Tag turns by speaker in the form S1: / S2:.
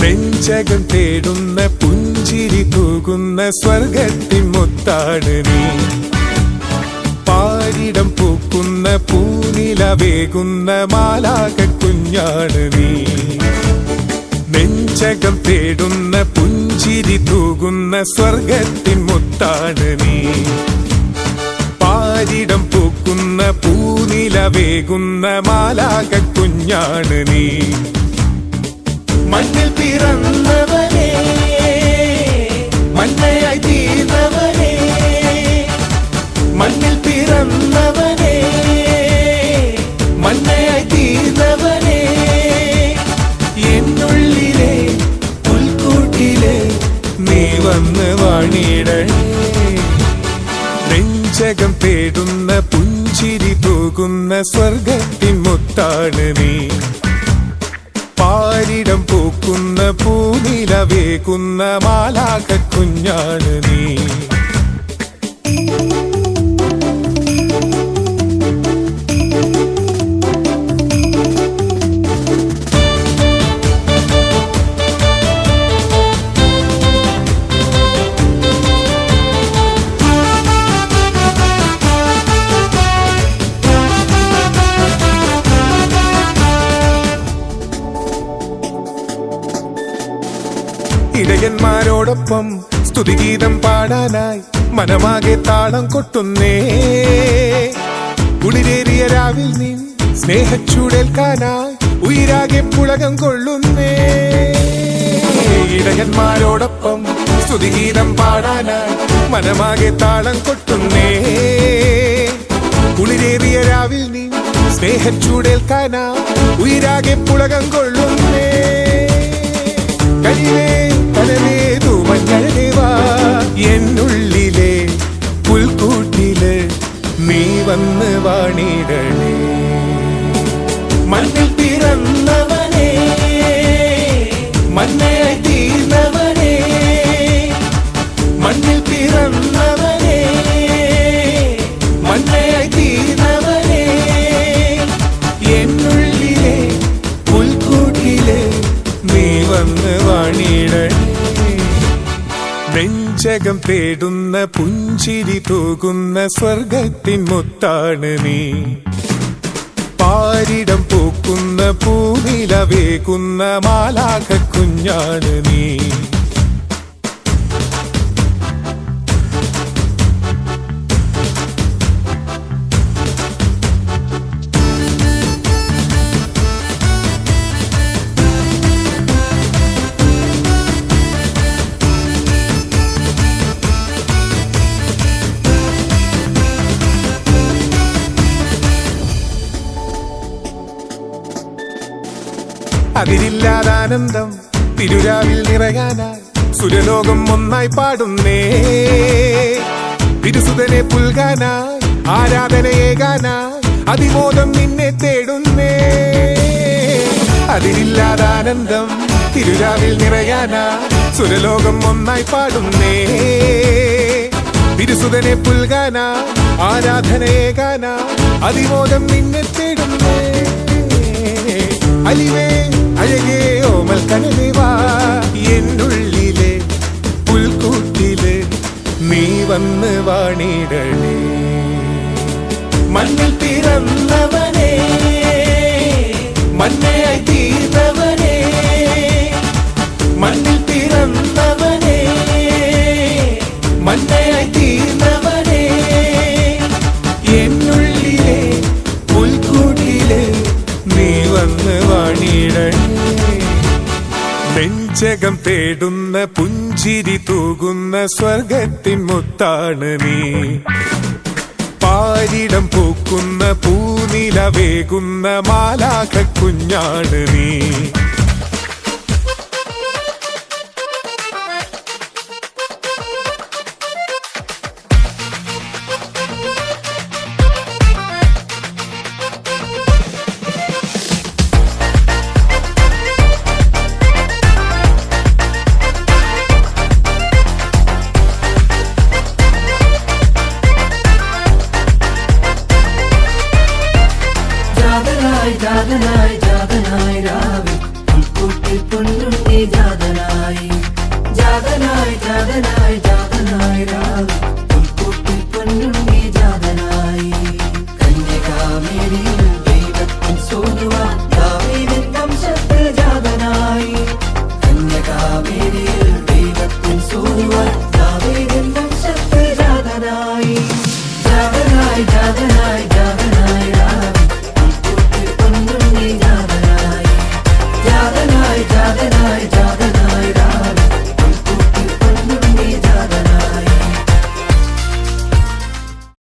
S1: നെഞ്ചകം തേടുന്ന പുഞ്ചിരി തൂകുന്ന സ്വർഗത്തിൻ മുത്താണ് നീ. പാരിടം പൂക്കുന്ന പൂനിലവേകുന്ന മാലാക കുഞ്ഞാണ് നീ. നെഞ്ചകം തേടുന്ന പുഞ്ചിരി തൂകുന്ന സ്വർഗത്തിൻ മുത്താണ് നീ. പാരിടം പൂക്കുന്ന പൂനിലവേകുന്ന മാലാക കുഞ്ഞാണ് നീ. മണ്ണിൽ പിറന്നവനേ, മണ്ണയായി തീർന്നവനേ, മണ്ണിൽ പിറന്നവനേ, മണ്ണയായി തീർന്നവനേ, എന്നുള്ളിലെ പുൽക്കൂട്ടിലെ നീ വന്ന് വാണിടണേ. നെഞ്ചകം തേടുന്ന പുഞ്ചിരി തൂകുന്ന സ്വർഗത്തിൻ മുത്താണ് നീ. പാരിടം പൂക്കുന്ന പൂനിലവേകുന്ന മാലാക കുഞ്ഞാണ് നീ. ഇടയന്മാരോടൊപ്പം സ്തുതിഗീതം പാടാനായി മനമാകെ താളം കൊട്ടുന്നേ. കുളിരേറിയ രാവിൽ നീ സ്നേഹച്ചൂടേൽക്കാനായി ഉയിരാകെ പുളകം കൊള്ളുന്നേ. ഇടയന്മാരോടൊപ്പം സ്തുതിഗീതം പാടാനായി മനമാകെ താളം കൊട്ടുന്നേ. കുളിരേറിയ രാവിൽ നീ സ്നേഹച്ചൂടേൽക്കാനായി ഉയിരാകെ പുളകം കൊള്ളുന്നേ. കരിവേ കനവേതു മഞ്ഞഴകേവാ, എന്നുള്ളിലെ പുൽക്കൂട്ടില് നീ വന്ന് വാണിടണേ. മണ്ണിൽ പിറന്നവനേ, മണ്ണയായി തീർന്നവനേ, മണ്ണിൽ പിറന്നവനേ, മണ്ണയായി തീർന്നവനേ, എന്നുള്ളിലെ പുൽക്കൂട്ടില് നീ വന്ന് വാണിടണേ. നെഞ്ചകം തേടുന്ന പുഞ്ചിരി തൂകുന്ന സ്വർഗത്തിൻ മുത്താണ് നീ. പാരിടം പൂക്കുന്ന പൂനിലവേകുന്ന മാലാക കുഞ്ഞാണ് നീ. അതിരില്ലാതാനന്ദം തിരുരാവിൽ നിറയാനായി സുരലോകം ഒന്നായി പാടുന്നേ. തിരുസുതനെ പുൽകാനായി ആരാധനയേകാനായി അതിമോദം നിന്നെ തേടുന്നേ. അതിരില്ലാതാനന്ദം തിരുരാവിൽ നിറയാനായി സുരലോകം ഒന്നായി പാടുന്നേ. തിരുസുതനെ പുൽകാനായി ആരാധനയേകാനായി അതിമോദം നിന്നെ തേടുന്നേ. അലിവേ അഴകേ ഓമൽ കനവേവാ, എന്നുള്ളിലെ പുൽക്കൂട്ടില് നീ വന്ന് വാണിടണേ. മണ്ണിൽ പിറന്നവനേ, മണ്ണയായി തീർന്നവനേ, മണ്ണിൽ പിറന്നവനേ, മണ്ണയായി തീർന്നവനേ, എന്നുള്ളിലെ പുൽക്കൂട്ടില് നീ വന്ന് വാണിടണേ. നെഞ്ചകം തേടുന്ന പുഞ്ചിരി തൂകുന്ന സ്വർഗത്തിൻ മുത്താണ് നീ. പാരിടം പൂക്കുന്ന പൂനിലവേകുന്ന മാലാക കുഞ്ഞാണ് നീ.
S2: ജാതനായി രാവിൽ പുൽക്കൂട്ടിൽ പൊന്നുണ്ട് നീ ജാതനായി ജാതനായി ജാതനായി